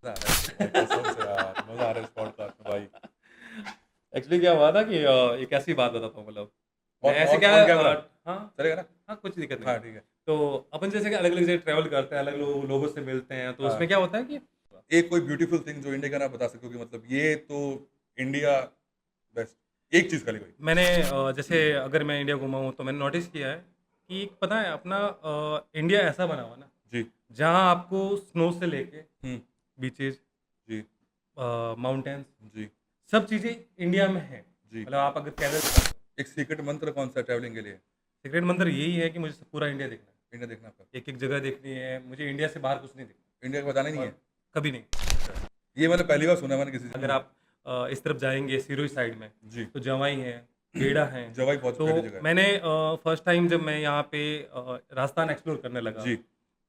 मज़ा आ रहा है कसम से यार, मज़ा आ रहा है इस पॉडकास्ट में भाई। एक्चुअली क्या हुआ था कि एक ऐसी बात बताता हूँ मतलब मैं ऑन ऐसे ऑन क्या ऑन कैमरा हाँ, चलेगा ना? हाँ, कुछ दिक्कत नहीं हाँ, है। ठीक है। तो अपन जैसे कि अलग-अलग जगह ट्रैवल करते हैं, अलग लोगों से मिलते हैं, तो उसमें हाँ, क्या होता है कि एक कोई ब्यूटीफुल थिंग जो इंडिया का ना बता सको कि मतलब ये तो इंडिया बेस्ट एक चीज़ खाली कोई। मैंने जैसे अगर मैं इंडिया घूमा हूँ, तो मैंने नोटिस किया है कि पता है अपना इंडिया ऐसा बना हुआ है ना, जी, जहाँ आपको स्नो से लेके हुँ, बीचेज़ जी, माउंटेन्स जी, सब चीज़ें इंडिया में हैं। जी। मतलब आप अगर केरल जाते हो, एक सीक्रेट मंत्र कौन-सा है ट्रैवलिंग के लिए? सीक्रेट मंत्र यही है कि मुझे पूरा इंडिया देखना है। इंडिया देखना आपका। एक-एक जगह देखनी है, मुझे इंडिया से बाहर कुछ नहीं इंडिया का बताना ही देखना नहीं और है? कभी नहीं। अच्छा। ये मैंने पहली बार सुना है मैंने किसी से। अगर आप इस तरफ जाएँगे सिरोही साइड में, जी। तो जवाई है, गेड़ा है। जवाई बहुत तो प्यारी जगह है। मैंने फर्स्ट टाइम जब मैं यहाँ पे राजस्थान एक्सप्लोर करने लगा, जी,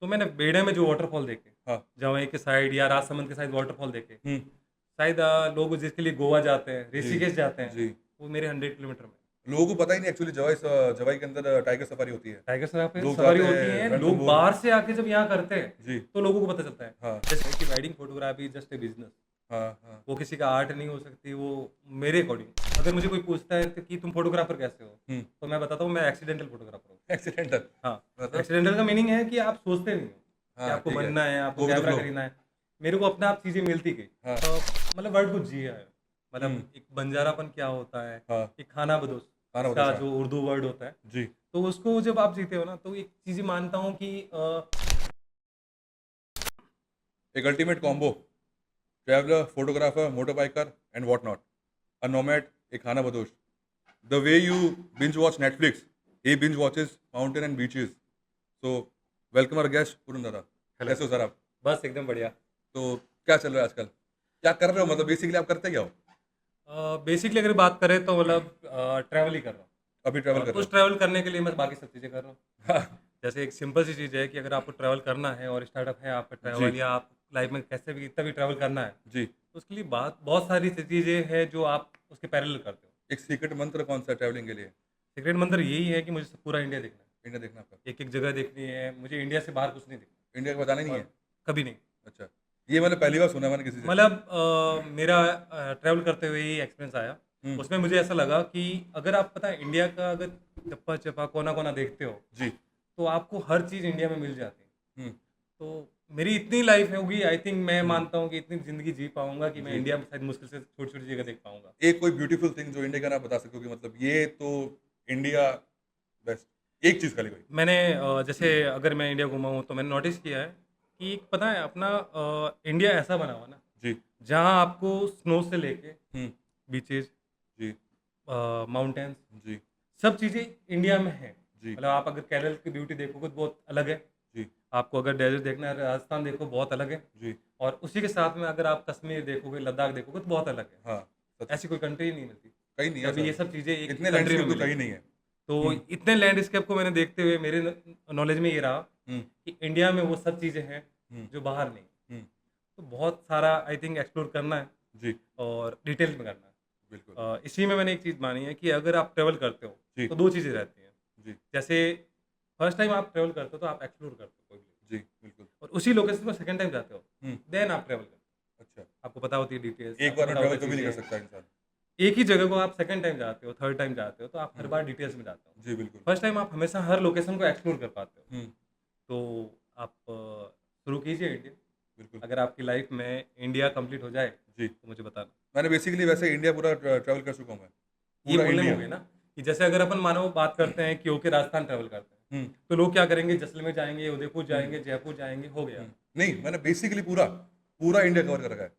तो मैंने बेड़े में जो वाटरफॉल देखे, हाँ। जवाई के साइड या राजसमंद के साइड वाटरफॉल देखे, हुँ, शायद लोग जिसके लिए गोवा जाते हैं, जी, ऋषिकेश जाते हैं, जी। वो मेरे 100 किलोमीटर में। लोगों को पता ही नहीं एक्चुअली जवाई के अंदर टाइगर सफारी होती है। टाइगर सराफ पे लोग सवारी जाते होती हैं है, लोग रणथंभौर। बाहर से आके जब यहाँ करते हैं, जी, तो लोगों को पता चलता है। हाँ, जैसे कि wedding photography just a business. हाँ, हाँ। वो किसी का आर्ट नहीं हो सकती, वो मेरे अकॉर्डिंग अगर मुझे कोई पूछता है तो कि तुम फोटोग्राफर कैसे हो? हुँ, तो मैं बताता हूँ मैं एक्सीडेंटल फोटोग्राफर हूँ। एक्सीडेंटल हाँ, मतलब? एक्सीडेंटल का मीनिंग है कि आप सोचते नहीं हो कि हाँ, आपको ठीक है। बनना है, आपको go with the camera flow. खरीदना है। मेरे को अपने आप चीज़ें मिलती गई। हाँ, मतलब वर्ड को जिया है। हुँ, मतलब एक बंजारापन क्या होता है, हाँ, एक खानाबदोश खाना इसका बतासा। जो उर्दू वर्ड होता है, जी, तो उसको जब आप जीते हो ना, तो एक चीज़ें मानता हूँ कि एक ultimate combo, traveller, photographer, motorbiker and what not, a nomad, a खानाबदोश. The way you binge watch Netflix, he binge watches mountain and beaches. So, welcome our guest, पूर्ण दादा। हेलो, कैसे हो सर आप? बस एकदम बढ़िया। तो क्या चल रहा है आजकल? क्या कर रहे हो मतलब बेसिकली आप करते क्या हो? बेसिकली अगर बात करें तो मतलब ट्रैवल ही कर रहा हूँ अभी ट्रैवल और कर रहे उस हो? ट्रैवल करने के लिए मैं बाकी सब चीज़ें कर रहा हूँ। हाँ, जैसे एक सिंपल सी चीज़ है कि अगर आपको ट्रैवल करना है और स्टार्टअप है आपका जी, ट्रैवल या आप लाइफ में कैसे भी कितना भी ट्रैवल करना है, जी। तो उसके लिए बात बहुत सारी सी चीज़ें हैं जो आप उसके पैरेलल करते हो। एक सीक्रेट मंत्र कौन सा है ट्रैवलिंग के लिए? सीक्रेट मंत्र यही है कि मुझे पूरा इंडिया देखना है। इंडिया देखना आपका। एक-एक जगह देखनी है, मुझे इंडिया से बाहर कुछ नहीं इंडिया का बताना ही देखना नहीं है? और कभी नहीं। अच्छा। ये मैंने पहली बार सुना है मैंने किसी से। मतलब मेरा ट्रैवल करते हुए ही एक्सपीरियंस आया। हुँ, उसमें मुझे ऐसा लगा कि अगर आप पता है इंडिया का अगर चप्पा-चप्पा, कोना-कोना देखते हो, जी, तो आपको हर चीज़ इंडिया में मिल जाती है। हुँ, तो मेरी इतनी लाइफ होगी आई थिंक मैं हुँ, मानता हूँ कि इतनी ज़िंदगी जी पाऊँगा कि मैं जी। इंडिया में शायद मुश्किल से छोटी-छोटी जगह देख पाऊँगा। एक कोई ब्यूटीफुल थिंग जो इंडिया का ना बता सको कि मतलब ये तो इंडिया बेस्ट एक चीज़ खाली कोई। मैंने जैसे अगर मैं इंडिया घूमा हूँ तो मैंने नोटिस किया है कि पता है अपना इंडिया ऐसा बना हुआ है ना, जी, जहाँ आपको स्नो से लेके हुँ, बीचेज़ जी, माउंटेन्स जी, सब चीज़ें इंडिया में हैं। जी, मतलब आप अगर केरल की ब्यूटी देखोगे तो बहुत अलग है। जी, आपको अगर डेज़र्ट देखना है राजस्थान देखो बहुत अलग है। जी, और उसी के साथ में अगर आप कश्मीर देखोगे, लद्दाख देखोगे तो बहुत अलग है। हाँ, सच में, ऐसी कोई कंट्री ही नहीं मिलती। कहीं नहीं कि है अभी सर। ये सब चीज़ें एक इतने कंट्री में लैंडस्केप तो कहीं मिलेगी। नहीं है। तो हुँ, इतने लैंडस्केप को मैंने देखते हुए मेरे नॉलेज में ये रहा हुँ, कि इंडिया में वो सब चीज़ें हैं हुँ, जो बाहर नहीं। हुँ, तो बहुत सारा आई थिंक एक्सप्लोर करना है जी, और डिटेल्स में करना है। बिल्कुल, इसी में मैंने एक चीज़ मानी है कि अगर आप ट्रैवल करते हो जी, तो 2 चीज़ें रहती हैं। जी, जैसे फर्स्ट टाइम आप ट्रैवल करते हो तो आप एक्सप्लोर करते हो कोई भी जी, बिल्कुल, और उसी लोकेशन पर सेकंड टाइम जाते हो, हुँ, देन आप ट्रैवल करते अच्छा। हो। आपको पता होती है डिटेल्स, एक आपको बार में पता होता ट्रैवल है कभी नहीं कर चीज़ें। सकता इंसान। एक ही जगह को आप सेकंड टाइम जाते हो, थर्ड टाइम जाते हो, तो आप हर हुँ, बार डिटेल्स में जाते हो। जी, बिल्कुल, फर्स्ट टाइम आप हमेशा हर लोकेशन को एक्सप्लोर कर पाते हो। हुँ, तो आप शुरू कीजिए इंडिया। बिल्कुल, अगर आपकी लाइफ में इंडिया कंप्लीट हो जाए, जी। तो मुझे बताना। मैंने बेसिकली वैसे इंडिया पूरा ट्रैवल कर चुका हूँ मैं, ये पूरा बोलने में इंडिया। हो गई ना कि जैसे अगर अपन मानो बात करते हैं कि ओके राजस्थान ट्रैवल करते हैं, हुँ, तो लोग क्या करेंगे जैसलमेर जाएँगे, उदयपुर हुँ, जाएँगे, जयपुर जाएँगे, हो गया। हुँ। नहीं, मैंने बेसिकली पूरा इंडिया कवर कर रखा है,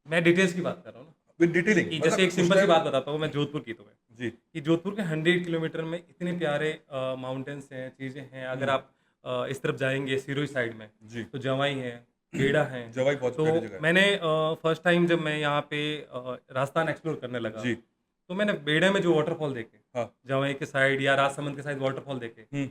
मैं डिटेल्स की बात कर रहा हूँ ना, विद डिटेलिंग कि जैसे एक मतलब उस सिंपल सी टाइम। बात बताता हूँ मैं जोधपुर की तुम्हें, जी, कि जोधपुर के 100 किलोमीटर में इतने प्यारे माउंटेन्स हैं, चीज़ें हैं। अगर हुँ, आप इस तरफ जाएँगे सिरोही साइड में, जी। तो जवाई है, गेड़ा है। जवाई बहुत तो प्यारी जगह है। मैंने फर्स्ट टाइम जब मैं यहाँ पे राजस्थान एक्सप्लोर करने लगा, जी, तो मैंने बेड़े में जो वाटरफॉल देखे, हाँ, जवाई के साइड या राजसमंद के साइड वाटरफॉल देखे, हुँ,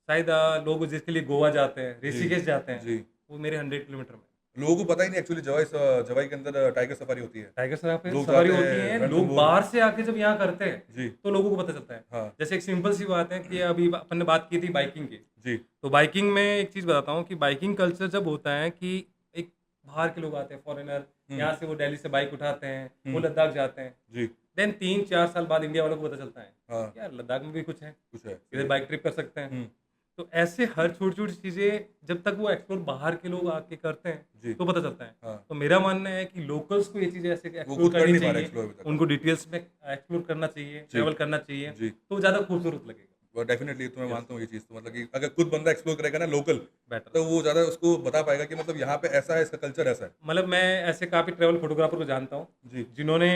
शायद लोग जिसके लिए गोवा जाते हैं, जी, ऋषिकेश जाते हैं, जी। वो मेरे 100 किलोमीटर में। लोगों को पता ही नहीं एक्चुअली जवाई के अंदर टाइगर सफारी होती है। टाइगर सराफ पे लोग सवारी जाते होती हैं है, लोग रणथंभौर। बाहर से आके जब यहाँ करते हैं, जी, तो लोगों को पता चलता है। हाँ, जैसे एक सिंपल सी बात है कि अभी अपन ने बात की थी बाइकिंग की, जी, तो बाइकिंग में एक चीज़ बताता हूँ कि बाइकिंग कल्चर जब होता है कि एक बाहर के लोग आते हैं, फॉरेनर, हम्म, यहाँ से वो दिल्ली से बाइक उठाते हैं, वो हम्म, लद्दाख जाते हैं। जी, देन 3-4 साल बाद इंडिया वालों को पता चलता है हाँ, यार लद्दाख में भी कुछ है, कुछ है, इधर सही, बाइक ट्रिप कर सकते हैं। हम्म, तो ऐसे हर छोटी-छोटी चीज़ें जब तक वो एक्सप्लोर बाहर के लोग आके करते हैं, जी, तो पता चलता है। हाँ, तो मेरा मानना है कि लोकल्स को ये चीज़ें ऐसे वो एक्सप्लोर खुद कर करनी नहीं पा रहे चाहिए, एक्सप्लोर अभी तक, हाँ, उनको डिटेल्स में एक्सप्लोर करना चाहिए, जी, ट्रैवल करना चाहिए, जी, तो ज़्यादा खूबसूरत लगेगा। वो डेफिनेटली तो मैं यस, मानता हूँ ये चीज़ तो मतलब कि अगर खुद बंदा एक्सप्लोर करेगा ना लोकल, बेटर। तो वो ज़्यादा उसको बता पाएगा कि मतलब यहाँ पे ऐसा है, इसका कल्चर ऐसा है। मतलब मैं ऐसे काफ़ी ट्रैवल फोटोग्राफर को जानता हूँ, जी, जिन्होंने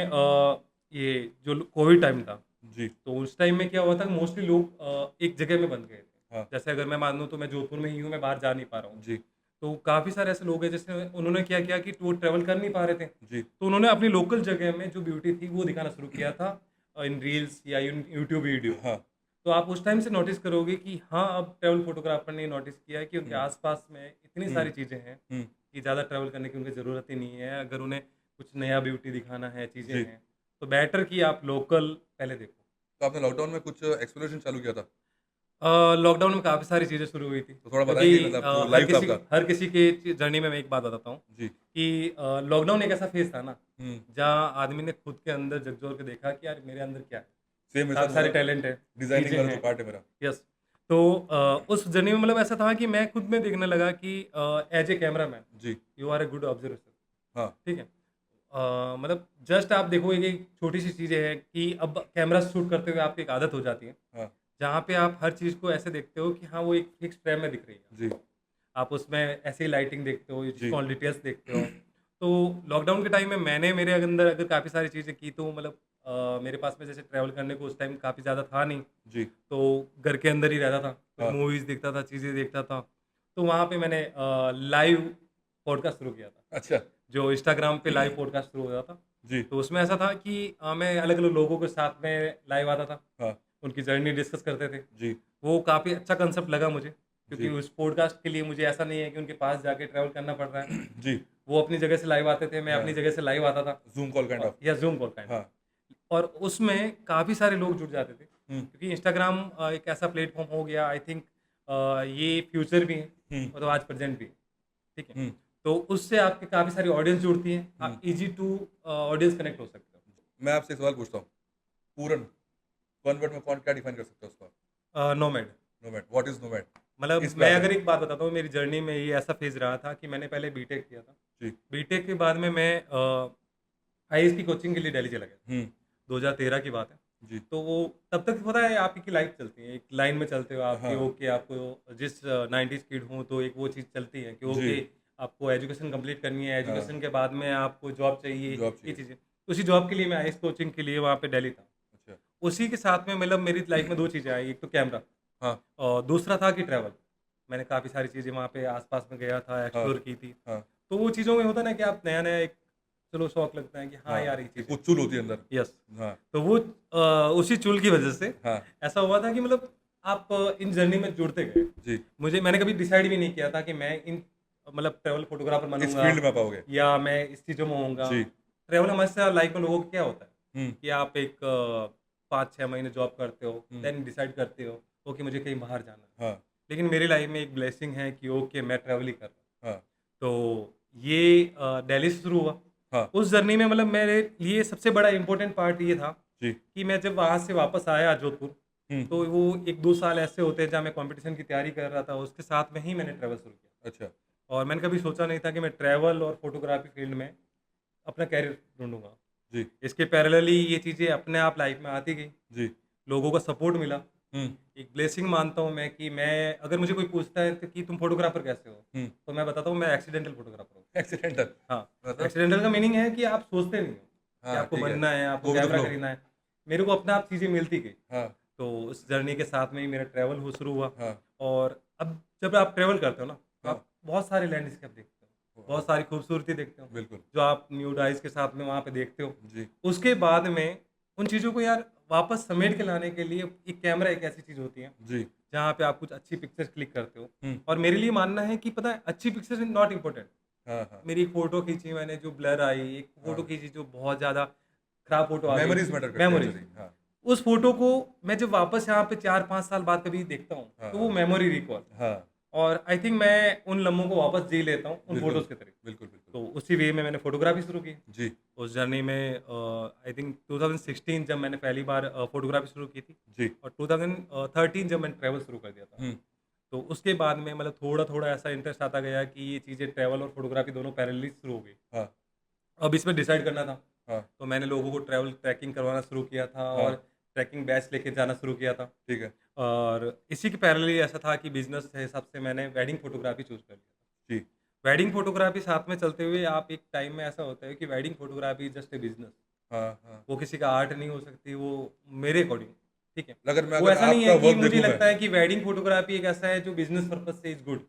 ये जो कोविड टाइम था, जी, तो उस टाइम में क्या हुआ था कि मोस्टली लोग एक जगह में बंद गए थे। हाँ, जैसे अगर मैं मान लूँ तो मैं जोधपुर में ही हूँ, मैं बाहर जा नहीं पा रहा हूँ। जी, तो काफ़ी सारे ऐसे लोग हैं जैसे उन्होंने क्या किया कि वो ट्रैवल कर नहीं पा रहे थे। जी, तो उन्होंने अपनी लोकल जगह में जो ब्यूटी थी वो दिखाना शुरू किया था इन रील्स या इन यूट्यूब वीडियो। हाँ, तो आप उस टाइम से नोटिस करोगे कि हाँ, अब ट्रैवल फोटोग्राफर ने नोटिस किया है कि उनके हुँ, आस-पास में इतनी हुँ, सारी चीज़ें हैं हुँ, कि ज़्यादा ट्रैवल करने की उनको ज़रूरत ही नहीं है। अगर उन्हें कुछ नया ब्यूटी दिखाना है, चीज़ें जी। हैं, तो बेटर कि आप लोकल पहले देखो। तो आपने लॉकडाउन में कुछ एक्सप्लोरेशन चालू किया था? लॉकडाउन में काफ़ी सारी चीज़ें शुरू हुई थी तो थोड़ा क्योंकि बताएँगे मतलब जो लाइव था आपका? हर किसी के जर्नी में मैं एक बात बताता हूँ जी, कि लॉकडाउन एक ऐसा फेज़ था ना, हुँ, जहाँ आदमी ने खुद के अंदर झकझोर के देखा कि यार मेरे अंदर क्या है? सेम मेरे साथ काफ़ी हुआ सारे था, टैलेंट है, डिज़ाइनिंग चीज़ें वाला जो हैं। पार्ट है मेरा। यस। तो उस जर्नी में मतलब ऐसा था कि मैं खुद में देखने लगा कि as a cameraman ji, you are a good observer. हाँ, ठीक है? मतलब जस्ट आप देखो एक छोटी-सी चीज़ें हैं कि अब कैमरा शूट करते हुए आपको एक आदत हो जाती है, हाँ, जहाँ पे आप हर चीज़ को ऐसे देखते हो कि हाँ, वो एक फिक्स फ्रेम में दिख रही है। जी, आप उसमें ऐसे ही लाइटिंग देखते हो, जी, स्मॉल डिटेल्स देखते हो। तो लॉकडाउन के टाइम में मैंने मेरे अंदर अगर काफ़ी सारी चीज़ें की तो मतलब मेरे पास में जैसे ट्रैवल करने को उस टाइम काफ़ी ज़्यादा था नहीं, जी, तो घर के अंदर ही रहता था। कुछ हाँ, मूवीज़ देखता था, चीज़ें देखता था। तो वहाँ पे मैंने लाइव पॉडकास्ट शुरू किया था, अच्छा, जो इंस्टाग्राम पे लाइव पॉडकास्ट शुरू हुआ था। जी, तो उसमें ऐसा था कि मैं अलग-अलग लोगों के साथ में लाइव आता था, हाँ, उनकी जर्नी डिस्कस करते थे। जी, वो काफ़ी अच्छा कांसेप्ट लगा मुझे, क्योंकि जी, उस पॉडकास्ट के लिए मुझे ऐसा नहीं है कि उनके पास जाके ट्रैवल करना पड़ रहा है। जी, वो अपनी जगह से लाइव आते थे, मैं अपनी हाँ, जगह से लाइव आता था ज़ूम कॉल काइंड ऑफ, या ज़ूम कॉल काइंड ऑफ। हाँ, और उसमें काफ़ी सारे लोग जुड़ जाते थे, हुँ, क्योंकि इंस्टाग्राम एक ऐसा प्लेटफ़ॉर्म हो गया आई थिंक ये फ्यूचर भी है हुँ, और आज प्रेज़ेंट भी है, ठीक है? हुँ, तो उससे आपकी काफ़ी सारी ऑडियंस जुड़ती है, हुँ। आप ईज़ी टू ऑडियंस कनेक्ट हो सकते मैं आपसे एक सवाल पूछता हूँ, पूरन, 1 वर्ड में कौन क्या डिफाइन कर सकता है उसको? हो। Nomad nomad, what is nomad? मतलब किस पे मैं आता है? अगर एक बात बताता हूँ मेरी जर्नी में ये ऐसा फ़ेज़ रहा था कि मैंने पहले बीटेक किया था। जी, बीटेक के बाद में मैं आईएएस की कोचिंग के लिए दिल्ली चला गया। हुँ, 2013 की बात है। जी, तो वो तब तक पता है आपकी लाइफ चलती है, एक लाइन में चलते हो आप कि हाँ, ओके आपको जिस 90s किड हूँ तो एक वो चीज़ चलती है कि जी, ओके आपको एजुकेशन कंप्लीट करनी है, हाँ, एजुकेशन के बाद में आपको जॉब चाहिए, जॉब ये चाहिए, चीज़ें। उसी जॉब के लिए मैं आईएएस कोचिंग के लिए वहाँ पे दिल्ली था। अच्छा, उसी के साथ में मतलब मेरी लाइफ में 2 चीज़ें आई, एक तो कैमरा हाँ, और दूसरा था कि ट्रैवल। मैंने काफ़ी सारी चीज़ें वहाँ पे आस-पास में गया था, हाँ, एक्सप्लोर की थी। हाँ, तो वो चीज़ों में होता है ना कि आप नया-नया एक चलो शौक लगता है कि हाँ हाँ, यार ये एक चीज़ वो है। चुल होती है अंदर, यस। हाँ, तो वो उसी चुल की वजह से हाँ, ऐसा हुआ था कि मतलब आप इन जर्नी में जुड़ते गए। जी, मैंने कभी डिसाइड भी नहीं किया था कि मैं इन मतलब ट्रैवल फोटोग्राफर इस बनूँगा फील्ड में पाओगे, या मैं इस चीज़ों में होऊँगा। जी, ट्रैवल हमेशा लाइफ में लोगों को क्या होता है हुँ, कि आप एक 5-6 महीने जॉब करते हो, हुँ, देन डिसाइड करते हो, ओके मुझे कहीं बाहर जाना है। हाँ, लेकिन मेरी लाइफ में एक ब्लेसिंग है कि ओके मैं ट्रैवल ही कर रहा हूँ। हाँ, तो ये दिल्ली से शुरू हुआ। हाँ, उस जर्नी में मतलब मेरे लिए सबसे बड़ा इम्पोर्टेंट पार्ट ये था जी, कि मैं जब वहाँ से वापस आया जोधपुर, हुँ, तो वो 1-2 साल ऐसे होते हैं जहाँ मैं कॉम्पिटिशन की तैयारी कर रहा था, उसके साथ में ही मैंने ट्रैवल शुरू किया। अच्छा, और मैंने कभी सोचा नहीं था कि मैं ट्रैवल और फ़ोटोग्राफ़ी फ़ील्ड में अपना करियर ढूँढूँगा। जी, इसके पैरेलली ये चीज़ें अपने आप लाइफ़ में आती गई, जी, लोगों का सपोर्ट मिला। हुँ, एक ब्लेसिंग मानता हूँ मैं कि मैं अगर मुझे कोई पूछता है तो कि तुम फ़ोटोग्राफ़र कैसे हो? हुँ, तो मैं बताता हूँ मैं एक्सीडेंटल फ़ोटोग्राफ़र हूँ। एक्सीडेंटल हाँ, मतलब? एक्सीडेंटल का मीनिंग है कि आप सोचते नहीं हो कि हाँ, आपको ठीक है, बनना है, आपको go with the camera flow, खरीदना है। मेरे को अपने आप चीज़ें मिलती गई। हाँ, तो उस जर्नी के साथ में ही मेरा ट्रैवल हो शुरू हुआ हाँ, और अब जब आप ट्रैवल करते हो ना, तो हाँ, आप बहुत सारे लैंडस्केप देखते हो, हाँ, बहुत सारी खूबसूरती देखते हो, बिल्कुल, जो आप न्यूड आइज़ के साथ में वहाँ पे देखते हो। जी, उसके बाद में उन चीज़ों को यार वापस समेट के लाने के लिए एक कैमरा एक ऐसी चीज़ होती है, जी, जहाँ पे आप कुछ अच्छी पिक्चर्स क्लिक करते हो हुँ, और मेरे लिए मानना है कि पता है अच्छी पिक्चर्स इज़ नॉट इम्पोर्टेंट। हाँ, हाँ, मेरी एक फ़ोटो खींची मैंने जो ब्लर आई, एक फ़ोटो हाँ, खींची जो बहुत ज़्यादा खराब फ़ोटो आ गई, मेमोरीज़ मैटर करती है मेमोरीज़। एक्चुअली, हाँ, उस फ़ोटो को मैं जब वापस यहाँ पे 4-5 साल बाद कभी देखता हूँ, हाँ, तो वो हाँ, मेमोरी रिकॉल हाँ, और आई थिंक मैं उन लम्हों को वापस जी लेता हूँ उन बिल्कुल, फ़ोटोज़ के थ्रू। बिल्कुल, बिल्कुल। तो उसी वे में मैंने फ़ोटोग्राफ़ी शुरू की। जी, उस जर्नी में आई थिंक 2016 जब मैंने पहली बार फ़ोटोग्राफ़ी शुरू की थी जी। और 2013 जब मैंने ट्रैवल शुरू कर दिया था। हुँ, तो उसके बाद में मतलब थोड़ा-थोड़ा ऐसा इंटरेस्ट आता गया कि ये चीज़ें ट्रैवल और फ़ोटोग्राफ़ी दोनों पैरेलली शुरू हो गई। हाँ, अब इसमें डिसाइड करना था, हाँ, तो मैंने लोगों को ट्रैवल ट्रैकिंग करवाना शुरू किया था हाँ, और ट्रैकिंग बैच लेके जाना शुरू किया था। ठीक है। और इसी के पैरेलली ऐसा था कि बिज़नेस के हिसाब से मैंने वेडिंग फ़ोटोग्राफ़ी चूज़ कर लिया। जी, वेडिंग फ़ोटोग्राफ़ी साथ में चलते हुए आप एक टाइम में ऐसा होता है कि wedding photography is just a business. हाँ, हाँ। वो किसी का आर्ट नहीं हो सकती, वो मेरे अकॉर्डिंग, ठीक है। अगर मैं वो अगर ऐसा नहीं आपका है कि वर्क मुझे देखूँ मैं लगता है कि वेडिंग फ़ोटोग्राफ़ी एक ऐसा है जो बिज़नेस पर्पज़ से इज़ गुड,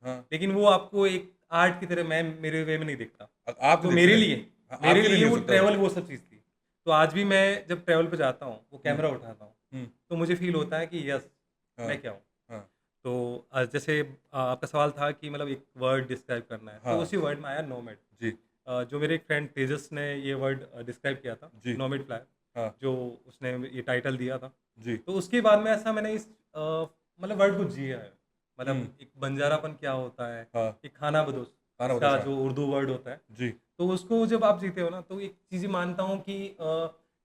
हाँ, लेकिन वो आपको एक आर्ट की तरह मैं मेरे वे में नहीं देखता। आप तो नहीं देखते। हाँ, मेरे आपके लिए लिए नहीं हो वो सकता वो। ट्रैवल वो सब चीज़ थी। तो आज भी मैं जब ट्रैवल पे जाता हूँ, वो हुँ, कैमरा उठाता हूँ, हुँ, तो मुझे फ़ील होता है कि यस, हाँ, मैं क्या हूँ? हाँ, तो जैसे आपका सवाल था कि मतलब एक वर्ड डिस्क्राइब करना है, तो हाँ, उसी वर्ड में आया नोमैड। जी, जो मेरे एक फ्रेंड तेजस ने ये वर्ड डिस्क्राइब किया था, जी, नोमैड फ्लायर, हाँ, जो उसने ये टाइटल दिया था। जी, तो उसके बाद में ऐसा मैंने इस मतलब वर्ड को जिया है। हुँ, मतलब एक बंजारापन क्या होता है, हाँ, एक खानाबदोश, खाना बताओ इसका हाँ, जो उर्दू वर्ड होता है, जी, तो उसको जब आप जीते हो ना, तो एक चीज़ें मानता हूँ कि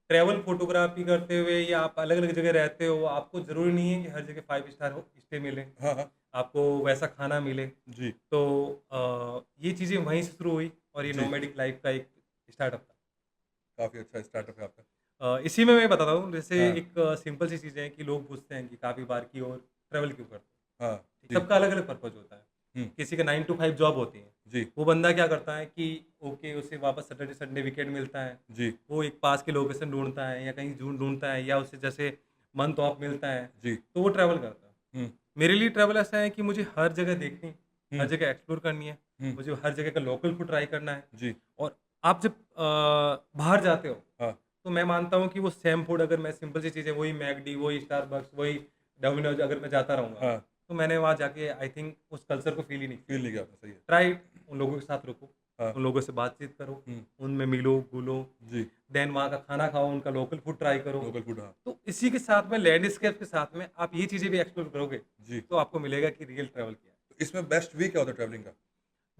ट्रैवल फ़ोटोग्राफ़ी करते हुए या आप अलग-अलग जगह रहते हो, आपको ज़रूरी नहीं है कि हर जगह 5 स्टार हो स्टे मिले, हाँ, हाँ, आपको वैसा खाना मिले। जी, तो ये चीज़ें वहीं से शुरू हुई और ये जी, नोमैडिक लाइफ़ का एक स्टार्टअप था। काफ़ी अच्छा स्टार्टअप है आपका। इसी में मैं बताता हूँ, जैसे हाँ, एक सिंपल सी चीज़ें हैं कि लोग पूछते हैं कि काफ़ी बार की और ट्रैवल क्यों करते हाँ, हो? जी, सबका अलग-अलग पर्पज़ होता है। हुँ, किसी का 9 टू 5 जॉब होती है। जी, वो बंदा क्या करता है कि ओके, उसे वापस सैटरडे संडे वीकेंड मिलता है। जी, वो एक पास की लोकेशन ढूँढता है या कहीं ढूँढता है या उसे जैसे मंथ ऑफ मिलता है, जी, तो वो ट्रैवल करता है। हुँ, मेरे लिए ट्रैवल ऐसा है कि मुझे हर जगह देखनी, हर हुँ, जगह एक्सप्लोर करनी है, हुँ, मुझे हर जगह का लोकल फूड ट्राई करना है जी, और आप जब बाहर जाते हो, हाँ, तो मैं मानता हूँ कि वो सेम फूड अगर मैं सिंपल सी चीज़ें वही मैकडी, वही स्टारबक्स, वही डोमिनोज़ अगर मैं जाता रहूँगा, हाँ, तो मैंने वहाँ जाके आई थिंक उस कल्चर को फ़ील ही नहीं किया। फ़ील नहीं किया आपने, सही है। ट्राई इट, उन लोगों के साथ रुको, हाँ, उन लोगों से बातचीत करो, हुँ, उनमें मिलो-घुलो, जी, देन वहाँ का खाना खाओ, उनका लोकल फूड ट्राई करो। लोकल फूड हाँ, तो इसी के साथ में लैंडस्केप के साथ में आप ये चीज़ें भी एक्सप्लोर करोगे, जी, तो आपको मिलेगा कि रियल ट्रैवल किया है। तो इसमें बेस्ट वे क्या होता है ट्रैवलिंग का?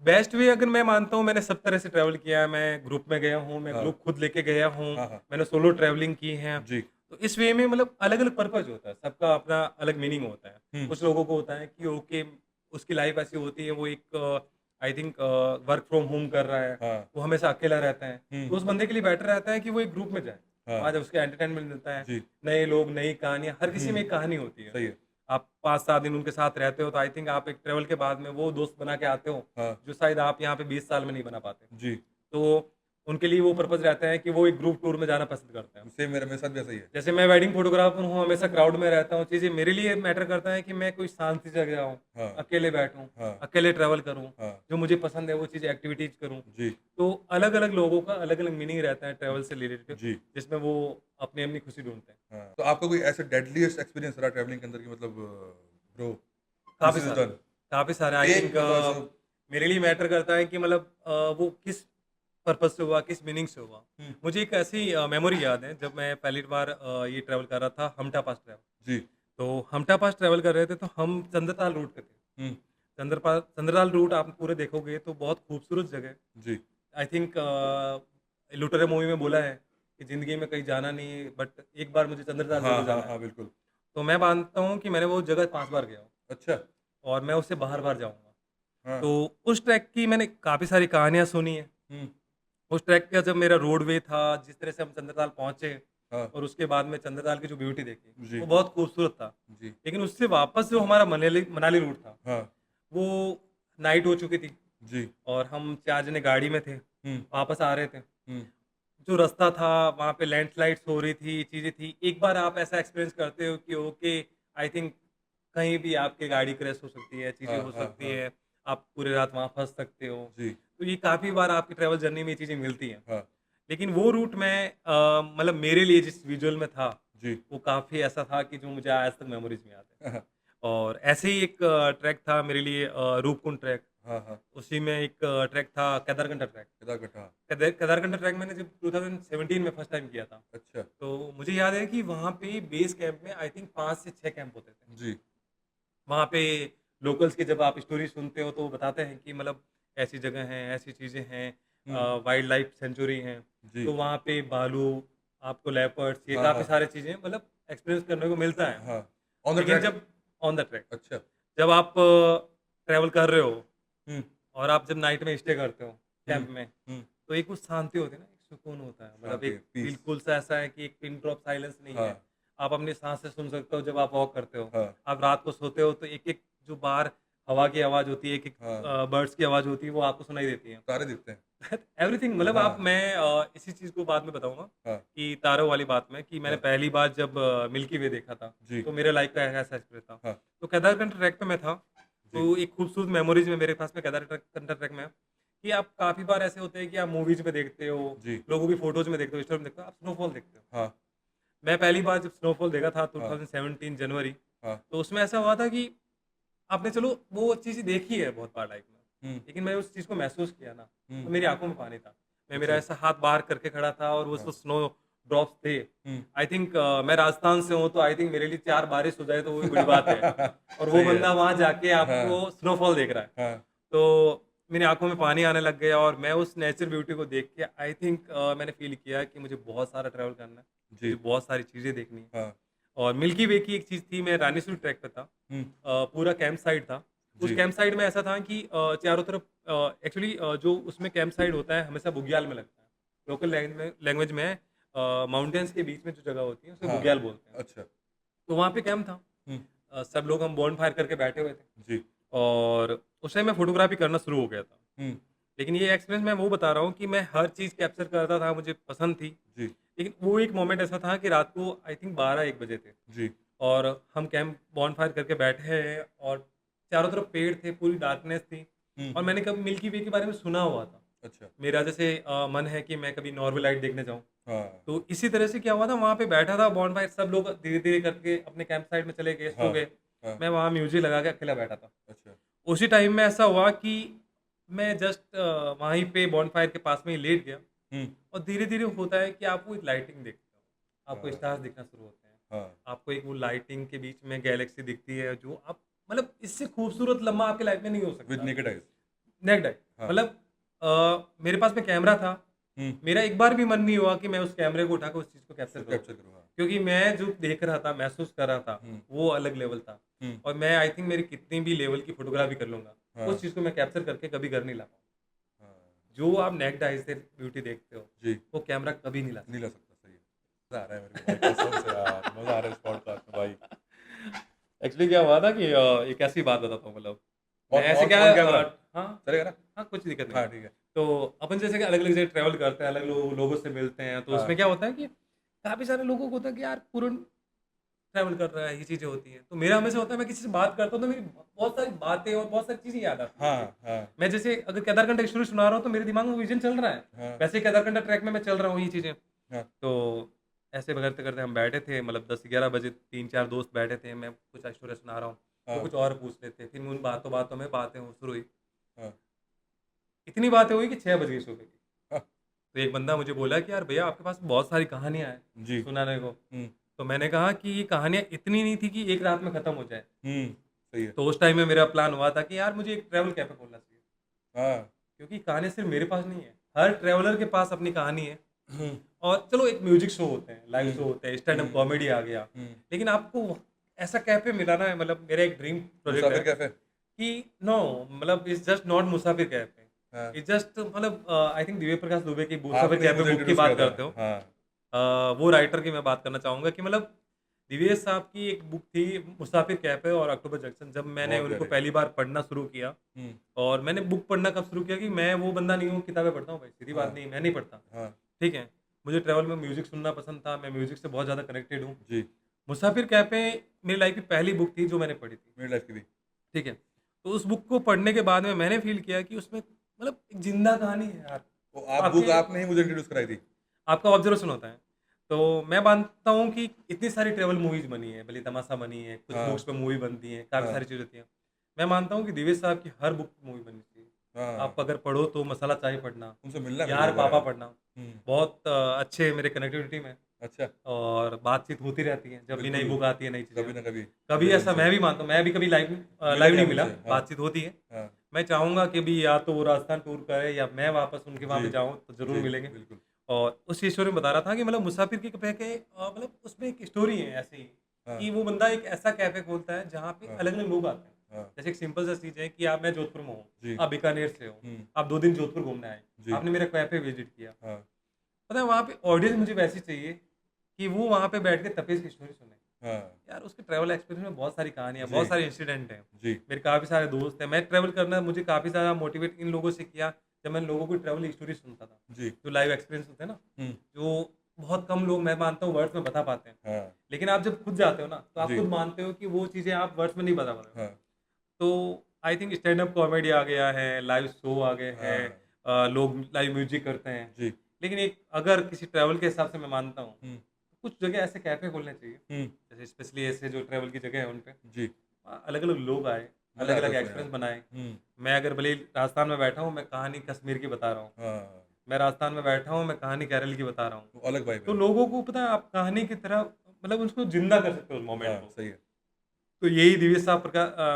बेस्ट वे अगर मैं मानता हूँ मैंने सब तरह से ट्रैवल किया है, मैं ग्रुप में गया हूँ, मैं हाँ, ग्रुप खुद लेके गया हूँ, हाँ, हाँ, मैंने सोलो ट्रैवलिंग की है। जी, तो इस वे में मतलब अलग-अलग पर्पज़ होता है, सबका अपना अलग मीनिंग होता है। हुँ, कुछ लोगों को होता है कि ओके, उसकी लाइफ़ ऐसी होती है, वो एक I think work from home कर रहा है, हाँ, वो हमेशा अकेला रहता है। हुँ, तो उस बंदे के लिए बेटर रहता है कि वो एक ग्रुप में जाए, हाँ, वहाँ जब उसको एंटरटेनमेंट मिलता है, जी, नए लोग, नई कहानियाँ, हर किसी हुँ, में एक कहानी होती है। सही है। आप 5-7 दिन उनके साथ रहते हो, तो आई थिंक आप एक ट्रैवल के बाद में वो दोस्त बना के आते हो, हाँ, जो शायद आप यहाँ पे 20 साल में नहीं बना पाते। जी, तो उनके लिए वो पर्पज़ रहता है कि वो एक ग्रुप टूर में जाना पसंद करते हैं। सेम मेरे साथ भी ऐसा ही है। जैसे मैं वेडिंग फ़ोटोग्राफ़र हूँ, हमेशा क्राउड में रहता हूँ, चीज़ें मेरे लिए मैटर करता है कि मैं कोई शांति जगह जाऊँ, हाँ, अकेले बैठूँ, हाँ, अकेले ट्रैवल करूँ, हाँ, जो मुझे पसंद है वो चीज़ एक्टिविटीज़ करूँ। जी, तो अलग-अलग लोगों का अलग-अलग मीनिंग रहता है ट्रैवल से रिलेटेड, जी, जिसमें वो अपनी-अपनी खुशी ढूँढते हैं। हाँ। तो आपका कोई ऐसा डेडलीस्ट एक्सपीरियंस रहा ट्रैवलिंग के अंदर कि मतलब ब्रो दिस काफ़ी इज़ सारे, डन काफ़ी सारे आई एक थिंक मतलब ऐसा मेरे लिए मैटर करता है कि मतलब वो किस पर्पज़ से हुआ, किस मीनिंग से हुआ। हुँ, मुझे एक ऐसी मेमोरी याद है जब मैं पहली बार ये ट्रैवल कर रहा था हमटा पास ट्रैवल। जी, तो हमटा पास ट्रैवल कर रहे थे तो हम चंद्रताल रूट पे थे। हुँ, चंद्रताल रूट आप पूरे देखोगे तो बहुत खूबसूरत जगह है। जी, आई थिंक लुटेरे मूवी में बोला है कि ज़िंदगी में कहीं जाना नहीं है बट एक बार मुझे चंद्रताल हाँ, ज़रूर हाँ, जाना है। हाँ, बिल्कुल। तो मैं मानता हूँ कि मैंने वो जगह 5 बार गया हूँ अच्छा, और मैं उससे बार-बार जाऊँगा। हाँ, तो उस ट्रैक की मैंने काफ़ी सारी कहानियाँ सुनी हैं। हुँ, उस ट्रैक का जब मेरा रोडवे था, जिस तरह से हम चंद्रताल पहुँचे हाँ, और उसके बाद में चंद्रताल की जो ब्यूटी देखी, जी, वो बहुत खूबसूरत था। जी, लेकिन उससे वापस जो हमारा मनाली मनाली रूट था, हाँ, वो नाइट हो चुकी थी जी, और हम 4 जने गाड़ी में थे, हुँ, वापस आ रहे थे। हुँ, जो रास्ता था, वहाँ पे लैंडस्लाइड्स हो रही थी, चीज़ें थी। एक बार आप ऐसा एक्सपीरियंस करते हो कि ओके, आई थिंक कहीं भी आपकी गाड़ी क्रैश हो सकती है, चीज़ें हाँ, हो हाँ, सकती हाँ, है, आप पूरी रात वहाँ फँस सकते हो। जी, तो ये काफ़ी बार आपकी ट्रैवल जर्नी में ये चीज़ें मिलती हैं। हाँ, लेकिन वो रूट मैं मतलब मेरे लिए जिस विज़ुअल में था, जी, वो काफ़ी ऐसा था कि जो मुझे आज तक मेमोरीज़ में याद है। हाँ, हाँ, और ऐसे ही एक ट्रैक था मेरे लिए रूपकुंड ट्रैक, हाँ, हाँ, उसी में एक ट्रैक था केदारकंठा ट्रैक। केदारगढ़ हाँ, केदारकंठा ट्रैक मैंने जब 2017 में फर्स्ट टाइम किया था, अच्छा, तो मुझे याद है कि वहाँ पे बेस कैंप में आई थिंक 5 से 6 कैंप होते थे। जी, वहाँ पे लोकल्स की जब आप स्टोरी सुनते हो तो वो बताते हैं कि मतलब ऐसी जगह हैं, ऐसी चीज़ें हैं, हुँ, वाइल्ड लाइफ सेंचुरी हैं, जी। तो वहाँ पे भालू, आपको लेपर्ड्स, ये हाँ, काफ़ी हाँ, सारी चीज़ें मतलब एक्सपीरियंस करने को मिलता है। हाँ। ऑन द लेकिन ट्रैक? जब ऑन द ट्रैक, अच्छा। जब आप ट्रैवल कर रहे हो हुँ, और आप जब नाइट में स्टे करते हो हुँ, कैंप में, हुँ। तो एक वो शांति होती है ना, एक सुकून होता है। मतलब शांति, एक पीस। बिल्कुल सा ऐसा है कि एक पिन ड्रॉप साइलेंस नहीं हाँ, है। आप अपनी साँसें सुन सकते हो जब आप वॉक करते हो। हाँ, आप रात को सोते हो तो एक-एक जो बाहर हवा की आवाज़ होती है, एक-एक हाँ। बर्ड्स की आवाज़ होती है, वो आपको सुनाई देती है। तारे दिखते हैं। एवरीथिंग मतलब आप हाँ, मैं इसी चीज़ को बाद में बताऊँगा हाँ, कि तारों वाली बात में कि मैंने हाँ। पहली बार जब मिल्की वे देखा था, जी, तो मेरे लाइफ़ का ऐसा एक्सपीरियंस था। हाँ, तो केदारकंठ ट्रैक पे मैं था, जी, तो एक खूबसूरत मेमोरीज़ में मेरे पास में केदारकंठ ट्रैक में है कि आप काफ़ी बार ऐसे होते हैं कि आप मूवीज़ में देखते हो, जी, लोगों की फ़ोटोज़ में देखते हो, इंस्टा में देखते हो, आप स्नोफॉल देखते हो। हाँ, मैं पहली बार जब स्नोफॉल देखा था हाँ, 2017 जनवरी, हाँ। तो उसमें ऐसा हुआ था कि आपने चलो वो चीज़ देखी है बहुत बार लाइफ में, हुँ, लेकिन मैंने उस चीज़ को महसूस किया ना, हुँ। तो मेरी आँखों में पानी था। मैं मेरा अच्छा, ऐसा हाथ बाहर करके खड़ा था और वो हाँ। जो स्नो ड्रॉप्स थे, हुँ। आई थिंक मैं राजस्थान से हूँ, तो आई थिंक मेरे लिए 4 बारिश हो जाए तो वो भी बड़ी बात है। और वो सही है। बंदा वहाँ जाके हाँ, आपको स्नोफॉल देख रहा है। हाँ, तो मेरी आँखों में पानी आने लग गया और मैं उस नेचर ब्यूटी को देख के आई थिंक मैंने फ़ील किया कि मुझे बहुत सारा ट्रैवल करना है, मुझे जी, बहुत सारी चीज़ें देखनी है। हाँ, और मिल्की वे की एक चीज़ थी, मैं रानीसुर ट्रैक पे था। हुँ, पूरा कैंप साइट था। उस जी, कैंप साइट में ऐसा था कि चारों तरफ एक्चुअली जो उसमें कैंप साइट होता है हमेशा बुग्याल में लगता है। लोकल लैंग्वेज में माउंटेन्स के बीच में जो जगह होती है उसे हाँ, बुग्याल बोलते हैं। अच्छा, तो वहाँ पे कैंप था। हुँ, सब लोग हम बॉनफायर करके बैठे हुए थे जी, और उस टाइम मैं फ़ोटोग्राफ़ी करना शुरू हो गया था। हुँ, लेकिन ये एक्सपीरियंस मैं वो बता रहा हूँ कि मैं हर चीज़ कैप्चर करता था, मुझे पसंद थी। जी, लेकिन वो एक मोमेंट ऐसा था कि रात को आई थिंक 12-1 बजे थे। जी, और हम कैंप बॉनफायर करके बैठे हैं और चारों तरफ पेड़ थे, पूरी डार्कनेस थी हुँ, और मैंने कभी मिल्की वे के बारे में सुना हुआ था। अच्छा, मेरा जैसे मन है कि मैं कभी नॉर्वे लाइट देखने जाऊँ। हाँ, तो इसी तरह से क्या हुआ था, वहाँ पे बैठा था बॉनफायर, सब लोग धीरे-धीरे करके अपने कैंप साइट में चले गए, सो हाँ, गए। हाँ, मैं वहाँ म्यूज़िक लगा के अकेला बैठा था। अच्छा, उसी टाइम में ऐसा हुआ कि मैं जस्ट वहीं पे बॉनफायर के पास में ही लेट गया हुँ, और धीरे-धीरे होता है कि आपको एक लाइटिंग दिखता है। आपको हाँ, स्टार्स दिखना शुरू होते हैं। हाँ, आपको एक वो लाइटिंग के बीच में गैलेक्सी दिखती है जो आप मतलब इससे खूबसूरत लम्हा आपकी लाइफ में नहीं हो विद सकता। नेकेड आइज़, नेक्ड आई हाँ, मतलब मेरे पास में कैमरा था। हुँ, मेरा एक बार भी मन नहीं हुआ कि मैं उस कैमरे को उठा के उस चीज़ को कैप्चर उसको करूँ। कैप्चर करूँ, हाँ, क्योंकि मैं जो देख रहा था, महसूस कर रहा था, हुँ, वो अलग लेवल था। हुँ, और मैं आई थिंक मेरी कितनी भी लेवल की फ़ोटोग्राफ़ी कर लूँगा, हाँ, उस चीज़ को मैं कैप्चर करके कभी घर नहीं ला पाऊँगा। हाँ, जो आप नेक्ड आई से ब्यूटी देखते हो, जी, वो कैमरा कभी नहीं ला नहीं सकता। ला सकता, सही है। मज़ा आ रहा है मेरे को भाई, कसम से यार, मज़ा आ रहा है इस पॉडकास्ट में भाई। एक्चुअली क्या हुआ था कि एक ऐसी बात बताता हूँ मतलब, मैं ऐसे क्या ऑन कैमरा हाँ, चलेगा ना? हाँ, कुछ दिक्कत नहीं हाँ, है। ठीक है। तो अपन जैसे कि अलग-अलग जगह ट्रैवल करते हैं, अलग लोगों से मिलते हैं, तो हाँ, उसमें क्या होता है कि काफ़ी सारे लोगों को होता है कि यार पूर्ण ट्रैवल कर रहा है, ये चीज़ें होती हैं। तो मेरा हमेशा होता है मैं किसी से बात करता हूँ तो मेरी बहुत सारी बातें और बहुत सारी चीज़ें याद आती हैं मुझे। हाँ, हाँ, मैं जैसे अगर केदारकंठ की स्टोरी सुना रहा हूँ तो मेरे दिमाग में विज़न चल रहा है। हाँ, वैसे ही केदारकंठ ट्रैक में मैं चल रहा हूँ ये चीज़ें। हाँ, तो ऐसे करते-करते हम बैठे थे मतलब 10-11 बजे 3-4 दोस्त बैठे थे, मैं कुछ स्टोरी सुना रहा हूँ, वो हाँ, कुछ और पूछ रहे थे। फिर उन बातों-बातों में बातें हो शुरू हुई। हाँ, इतनी बातें हुई कि 6 बज गई सुबह की। हाँ, तो एक बंदा मुझे बोला कि यार भैया आपके पास बहुत सारी कहानियाँ हैं जी, सुनाने को। हुँ, तो मैंने कहा कि ये कहानियाँ इतनी नहीं थी कि एक रात में खत्म हो जाए। हुँ, सही है। तो उस टाइम में मेरा प्लान हुआ था कि यार मुझे एक ट्रैवल कैफ़े खोलना चाहिए। हाँ, क्योंकि कहानी सिर्फ़ मेरे पास नहीं है, हर ट्रैवलर के पास अपनी कहानी है। हुँ, और चलो एक म्यूज़िक शो होते हैं, लाइव हुँ, शो होते हैं, स्टैंड अप हुँ, कॉमेडी आ गया। हुँ, लेकिन आपको ऐसा कैफ़े मिलाना है मतलब मेरा एक ड्रीम प्रोजेक्ट है मुसाफिर कैफ़े? कि नो मतलब it's just not Musafir cafe. हाँ, इट्स जस्ट मतलब आई थिंक दिव्य प्रकाश दुबे की मुसाफिर आपने ही कैफ़े मुझे बुक की इंट्रोड्यूस किया बात था। करते हो। हाँ, वो राइटर की मैं बात करना चाहूँगा कि मतलब दिवेश साहब की एक बुक थी मुसाफिर कैफ़े और अक्टूबर जंक्शन। जब मैंने बहुत उनको प्यारे। पहली बार पढ़ना शुरू किया हुँ, और मैंने बुक पढ़ना कब शुरू किया कि मैं वो बंदा नहीं हूँ किताबें पढ़ता हूँ भाई, सीधी बात हाँ, नहीं, मैं नहीं पढ़ता। हाँ, ठीक है? मुझे ट्रैवल में म्यूज़िक सुनना पसंद था, मैं म्यूज़िक से बहुत ज़्यादा कनेक्टेड हूँ। जी, मुसाफिर कैफ़े मेरी लाइफ़ की पहली बुक थी जो मैंने पढ़ी थी। मेरी लाइफ़ की भी। ठीक है? तो उस बुक को पढ़ने के बाद में मैंने फ़ील किया कि उसमें मतलब एक ज़िंदा कहानी है यार। वो आप बुक आपके आपने ही मुझे इंट्रोड्यूस कराई थी। आपका ऑब्ज़र्वेशन होता है। तो मैं मानता हूँ कि इतनी सारी ट्रैवल मूवीज़ बनी हैं, भले तमाशा बनी है, कुछ हाँ, बुक्स पे मूवी बनती हैं, काफ़ी हाँ, सारी चीज़ें होती हैं। मैं मानता हूँ कि दिवेश साहब की हर बुक पे मूवी बननी चाहिए। हाँ, आप अगर पढ़ो तो मसाला चाय पढ़ना, उनसे मिलना है मेरे को यार एक बार पापा यार। पढ़ना, हुँ, बहुत अच्छे मेरे कनेक्टिविटी में। अच्छा, और बातचीत होती रहती है, जब भी नई बिल्कुल, बुक आती है, नई चीज़ें कभी ना कभी कभी मिले ऐसा उनसे, मैं भी मानता हूँ, मैं भी कभी लाइव मिले लाइव नहीं नहीं आप मिला, उनसे? हाँ, बातचीत होती है। हाँ, मैं चाहूँगा कि भी या तो वो राजस्थान टूर करे या मैं वापस उनके वहाँ जी, पे जाऊँ, तो ज़रूर जी, मिलेंगे। बिल्कुल, और उस स्टोरी में बता रहा था कि मतलब मुसाफिर की कैफ़े मतलब उसमें एक स्टोरी है ऐसी ही, हाँ, कि वो बंदा एक ऐसा कैफ़े खोलता है जहाँ पे हाँ, अलग-अलग लोग आते हैं। हाँ, जैसे एक सिंपल सा चीज़ है कि मैं जोधपुर में हूँ, जी, आप बीकानेर से हो, हुँ, आप 2 दिन जोधपुर घूमने आए, जी, आपने मेरा कैफ़े विज़िट किया। हाँ, पता है वहाँ पे ऑडियंस मुझे वैसी चाहिए कि वो वहाँ पे बैठ के तपेश की स्टोरी सुने। हाँ, यार उसके ट्रैवल एक्सपीरियंस में बहुत सारी कहानियाँ, जी, बहुत सारे इंसिडेंट हैं। जी, मेरे काफ़ी सारे दोस्त हैं। मैं ट्रैवल करना मुझे काफ़ी ज़्यादा मोटिवेट इन लोगों से किया, जब मैं लोगों की ट्रैवल स्टोरी सुनता था। जी, जो लाइव एक्सपीरियंस होते हैं ना, हुँ, जो बहुत कम लोग मैं मानता हूँ वर्ड्स में बता पाते हैं। हाँ, लेकिन आप जब खुद जाते हो ना, तो आप जी, खुद मानते हो कि वो चीज़ें आप वर्ड्स में नहीं बता पाते हो। हाँ, तो I think stand up comedy आ गया है, लाइव शो आ गए हैं, हाँ, लोग लाइव म्यूज़िक करते हैं। जी, लेकिन एक अगर किसी ट्रैवल के हिसाब से मैं मानता हूँ, हुँ, कुछ जगह ऐसे कैफ़े खोलने चाहिए, हुँ, जैसे स्पेशली ऐसे जो ट्रैवल की जगह है उन पे। जी, अलग-अलग लोग आए, मज़ा आता अलग-अलग है उसमें यार, एक्सपीरियंस बनाए। हुँ, मैं अगर भले ही राजस्थान में बैठा हूँ, मैं कहानी कश्मीर की बता रहा हूँ। हाँ, मैं राजस्थान में बैठा हूँ, मैं कहानी केरल की बता रहा हूँ। वो अलग वाइब तो है, लोगों को पता है आप कहानी की तरह मतलब उसको ज़िंदा कर सकते हो उस मोमेंट हाँ, को। सही है, तो यही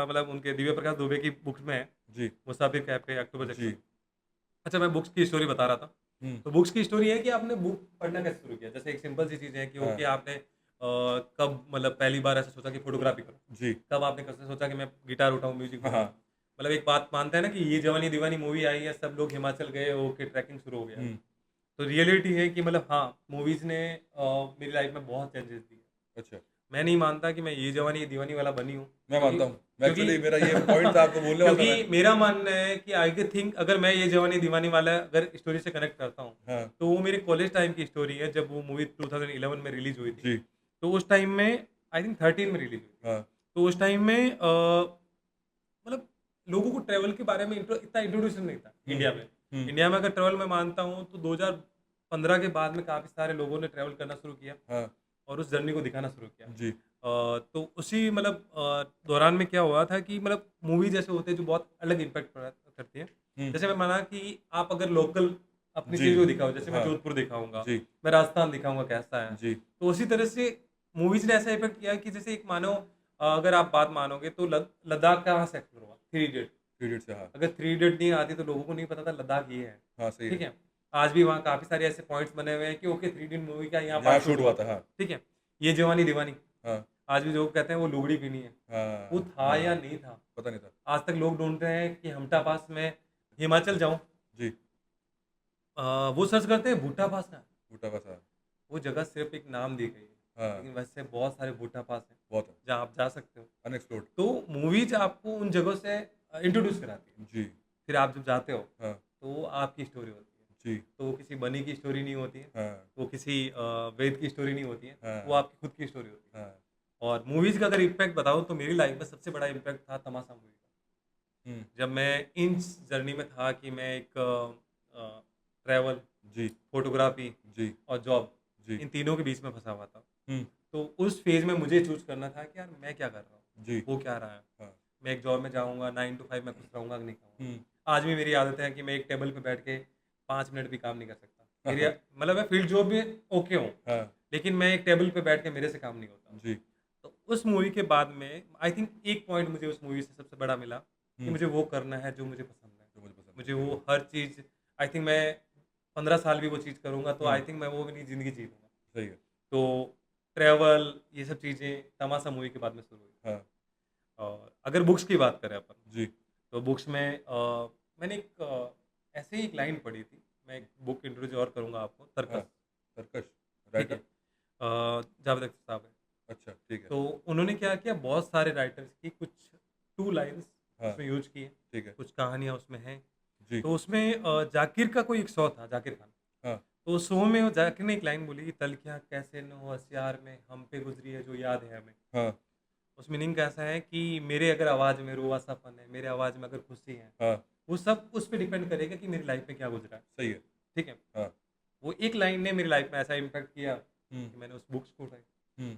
मतलब उनके दिव्य प्रकाश दुबे की बुक्स में है, जी, मुसाफिर कैफ़े, अक्टूबर जी, जंक्शन। अच्छा मैं बुक्स की स्टोरी बता रहा था। हुँ, तो बुक्स की स्टोरी है कि आपने बुक पढ़ना कैसे शुरू किया? जैसे एक सिंपल सी चीज़ है कि हाँ, ओके आपने कब मतलब पहली बार ऐसा सोचा कि फ़ोटोग्राफ़ी करूँ? जी, कब आपने कैसे सोचा कि मैं गिटार उठाऊँ, म्यूज़िक हाँ, बनाऊँ? हाँ, मतलब एक बात मानते हैं ना कि ये जवानी दीवानी मूवी आई है, सब लोग हिमाचल गए, ओके ट्रैकिंग शुरू हो गया। हुँ, तो रियलिटी है कि मतलब हाँ, मूवीज़ ने मेरी लाइफ़ में बहुत चेंजेज़ दिए। अच्छा, मैं नहीं मानता कि मैं ये जवानी ये दीवानी वाला बनी हूँ, मैं क्योंकि मानता हूँ, क्योंकि एक्चुअली मेरा ये पॉइंट था आपको बोलने वाला था मैं, क्योंकि मेरा मानना है कि आई थिंक अगर मैं ये जवानी दीवानी वाला अगर स्टोरी से कनेक्ट करता हूँ, हाँ, तो वो मेरे कॉलेज टाइम की स्टोरी है जब वो मूवी 2011 में रिलीज़ हुई थी। जी, तो उस टाइम में आई थिंक 13 में रिलीज़ हुई थी। हाँ, तो उस टाइम में मतलब लोगों को ट्रैवल के बारे में इतना इंट्रोड्यूशन नहीं था हुँ, इंडिया में। हुँ, इंडिया में अगर ट्रैवल मैं मानता हूँ तो 2015 के बाद में काफ़ी सारे लोगों ने ट्रैवल करना शुरू किया हाँ, और उस जर्नी को दिखाना शुरू किया। जी, तो उसी मतलब दौरान में क्या हुआ था कि मतलब मूवी जैसे होते हैं जो बहुत अलग इम्पैक्ट करती है। हुँ, जैसे मैं माना कि आप अगर लोकल अपनी जी, चीज़ को दिखाओ, जैसे मैं हाँ, जोधपुर दिखाऊँगा, जी, मैं राजस्थान दिखाऊँगा कैसा है। जी, तो उसी तरह से मूवीज़ ने ऐसा इफ़ेक्ट किया कि जैसे एक मानो अगर आप बात मानोगे तो लद्दाख कहाँ से एक्सप्लोर हुआ? Three idiot. पीरियड से हाँ, अगर थ्री इडियट नहीं आती तो लोगों को नहीं पता था लद्दाख ये है। हाँ, सही ठीक है, है? आज भी वहाँ काफ़ी सारे ऐसे पॉइंट्स बने हुए हैं कि ओके थ्री इडियट मूवी का यहाँ यहाँ पार्ट शूट शूट हुआ हुआ था, था। हाँ, ठीक है? ये जवानी दीवानी, हाँ, आज भी लोग कहते हैं वो लुगड़ी पीनी है। वो हाँ, था या हाँ, नहीं था? पता नहीं था, आज तक लोग ढूँढते हैं कि हमटा पास में हिमाचल जाऊँ, जी, वो सर्च करते हैं भुट्टा पास कहाँ है? भुट्टा पास हाँ, वो जगह सिर्फ़ एक नाम दी गई है, हाँ, लेकिन वैसे बहुत सारे भुट्टा पास हैं, बहुत है, जहाँ आप जा सकते हो। अनएक्सप्लोर्ड, तो मूवीज़ आपको उन जगहों से इंट्रोड्यूस कराती है। जी, फिर आप जब जाते हो, हाँ, तो वो आपकी स्टोरी होती है। जी, तो वो किसी बनी की स्टोरी नहीं होती है, हाँ, वो किसी वेद की स्टोरी नहीं होती है, वो हाँ, आपकी खुद की स्टोरी होती है। हाँ, और मूवीज़ का अगर इम्पैक्ट बताऊँ तो मेरी लाइफ़ में सबसे बड़ा इम्पैक्ट था तमाशा मूवी का। हुँ, जब मैं इस जर्नी में था कि मैं एक ट्रैवल, जी, फ़ोटोग्राफ़ी जी, और जॉब जी, इन तीनों के बीच में फँसा हुआ था। हुँ, तो उस फ़ेज़ में मुझे चूज़ करना था कि यार मैं क्या कर रहा हूँ? जी, हो क्या रहा है? हाँ, मैं एक जॉब में जाऊँगा 9 टू 5 मैं खुश रहूँगा कि नहीं रहूँगा? हुँ, आज भी मेरी आदत है कि मैं एक टेबल पे बैठ के 5 मिनट भी काम नहीं कर सकता। हाँ, मेरी हाँ, मतलब मैं फील्ड जॉब में ओके हूँ, हाँ, लेकिन मैं एक टेबल पे बैठ के मेरे से काम नहीं होता। जी, तो उस मूवी के बाद में आई थिंक एक पॉइंट मुझे उस मूवी से सबसे बड़ा मिला कि हुँ, मुझे वो करना है जो मुझे पसंद है। जो मुझे पसंद है, मुझे बिल्कुल, वो हर चीज़ आई थिंक मैं 15 साल भी वो चीज़ करूँगा तो हुँ, आई थिंक मैं वो अपनी ज़िंदगी जी लूँगा। सही है, तो ट्रैवल ये सब चीज़ें तमाशा मूवी के बाद में शुरू हुई। हाँ, और अगर बुक्स की बात करें अपन, जी, तो बुक्स में मैंने एक ऐसे ही एक लाइन पढ़ी थी। मैं एक बुक इंट्रोड्यूस और करूँगा आपको, हाँ, तरकस, तरकश, ठीक है? राइटर? जावेद अख्तर साहब है। अच्छा, ठीक है, तो उन्होंने क्या किया बहुत सारे राइटर्स की कुछ 2 लाइन्स हाँ, उसमें यूज़ की हैं, ठीक है, कुछ कहानियाँ उसमें हैं। जी, तो उसमें जाकिर का कोई एक शो था, जाकिर खान। हाँ, तो उस शो में वो जाकिर ने एक लाइन बोली कि तलखियाँ कैसे न हो होशियार में, हम पे गुज़री है जो याद है हमें। हाँ, उस मीनिंग का ऐसा है कि मेरे अगर आवाज़ में रुआसापन है, मेरे आवाज़ में अगर खुशी है, हाँ, वो सब उस पे डिपेंड करेगा कि मेरी लाइफ़ में क्या गुज़रा है, सही है, ठीक है? हाँ, वो एक लाइन ने मेरी लाइफ़ में ऐसा इम्पैक्ट किया हुँ, कि मैंने उस बुक्स को हुँ,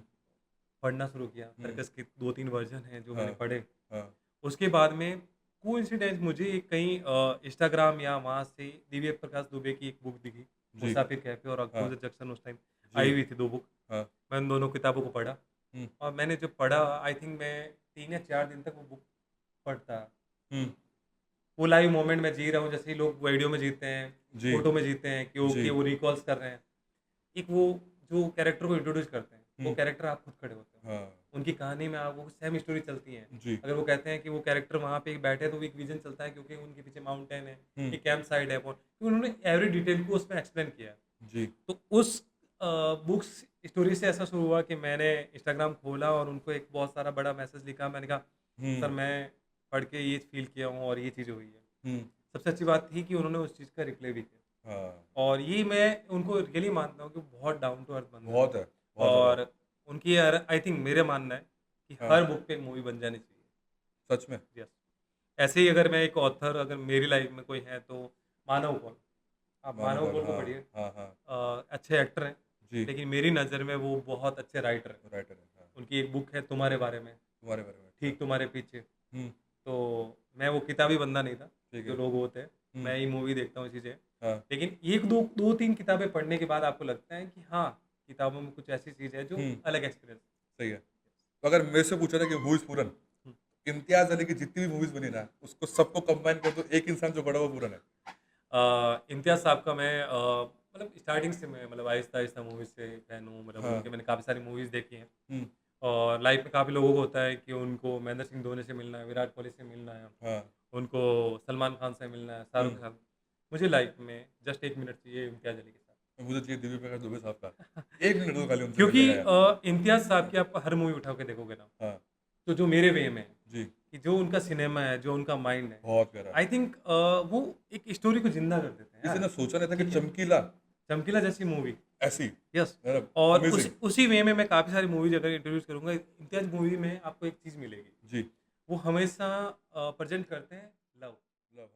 पढ़ना शुरू किया। हुँ, सर्कस के 2-3 वर्ज़न हैं जो मैंने हाँ, पढ़े। हाँ, उसके बाद में कोइंसिडेंस मुझे कहीं इंस्टाग्राम या वहाँ से दिव्य प्रकाश दुबे की एक बुक दिखी। जी मुसाफिर कैफे और हाँ अकबर जंक्शन उस टाइम जी आई हुई थी 2 बुक। हाँ मैं उन दोनों किताबों को पढ़ा हम्म और मैंने जब पढ़ा आई थिंक मैं 3 या 4 दिन तक वो बुक पढ़ता। हम्म वो लाइव मोमेंट में जी रहा हूँ, जैसे ही लोग वीडियो में जीते हैं, जी फ़ोटो में जीते हैं जी कि वो रिकॉल्स कर रहे हैं। एक वो जो कैरेक्टर को इंट्रोड्यूस करते हैं, वो हम्म कैरेक्टर आप खुद खड़े होते हो। हाँ उनकी कहानी में आप वो सेम स्टोरी चलती है। जी अगर वो कहते हैं कि वो कैरेक्टर वहाँ पे बैठे हैं, तो वो एक विज़न चलता है क्योंकि उनके पीछे माउंटेन है, हम्म एक कैंप साइट है वो क्योंकि उन्होंने एवरी डिटेल को उसमें एक्सप्लेन किया है। जी तो उस बुक्स स्टोरी से ऐसा शुरू हुआ कि मैंने इंस्टाग्राम खोला और उनको एक बहुत सारा बड़ा मैसेज लिखा। मैंने कहा, "सर हम्म मैं पढ़ के ये फ़ील किया हूँ और ये चीज़ हुई है।" हम्म सबसे अच्छी बात थी कि उन्होंने उस चीज़ का रिप्लाई भी किया हाँ और ये मैं उनको रियली मानता हूँ कि बहुत डाउन टू अर्थ बंदा है बहुत है बहुत ज़्यादा और उनकी यार आई थिंक मेरा मानना है कि हाँ हर बुक पे एक मूवी बन जानी चाहिए। सच में यस। ऐसे ही अगर मैं एक ऑथर अगर मेरी लाइफ में कोई है तो मानव कौल। आप मानव मानवपाल कौल को हाँ पढ़िए। हाँ हाँ अच्छे एक्टर हैं, जी लेकिन मेरी नज़र में वो बहुत अच्छे राइटर हैं। राइटर है हाँ उनकी एक बुक है तुम्हारे बारे में, तुम्हारे बारे में अच्छा ठीक तुम्हारे पीछे। हम्म तो मैं वो किताबी बंदा नहीं था, ठीक जो है लोग होते हैं। हम्म मैं ही मूवी देखता हूँ चीज़ें। हाँ लेकिन 1-2-3 किताबें पढ़ने के बाद आपको लगता है कि हाँ, किताबों में कुछ ऐसी चीज़ है जो हम्म अलग एक्सपीरियंस। सही है तो अगर मेरे से पूछा था कि हु इज पूरन हुँ। इम्तियाज अली की जितनी भी मूवीज बनी ना उसको सबको कंबाइन कर दो एक इंसान जो बड़ा वो पूरन है इम्तियाज़ साहब का मैं मतलब स्टार्टिंग से मैं मतलब आहिस्ता-आहिस्ता मूवीज़ से फैन हूँ। मतलब हाँ उनके मैंने काफ़ी सारी मूवीज़ देखी हैं हम्म और लाइफ में काफ़ी लोगों को होता है कि उनको महेंद्र सिंह धोनी से मिलना है, विराट कोहली से मिलना है, हाँ उनको सलमान खान से मिलना है, शाहरुख हम्म के साथ। मुझे लाइफ में जस्ट 1 मिनट चाहिए इम्तियाज़ अली के साथ। मुझे चाहिए दिव्य प्रकाश दुबे साहब का एक मिनट दो खाली उनसे क्योंकि मिलने का यार इम्तियाज़ साहब की आप हर मूवी उठा के देखोगे ना, हाँ तो जो मेरे वे में है, जी कि जो उनका सिनेमा है, जो उनका माइंड है, बहुत प्यारा आई थिंक वो एक स्टोरी को ज़िंदा कर देते हैं किसी यार, ने सोचा नहीं था कि ठीक है? चमकीला चमकीला जैसी मूवी, ऐसी यस। मतलब और अमेजिंग उसी वे में मैं काफ़ी सारी मूवीज़ अगर इंट्रोड्यूस करूँगा, इम्तियाज़ मूवी में आपको एक चीज़ मिलेगी, जी वो हमेशा प्रेज़ेंट करते हैं लव। लव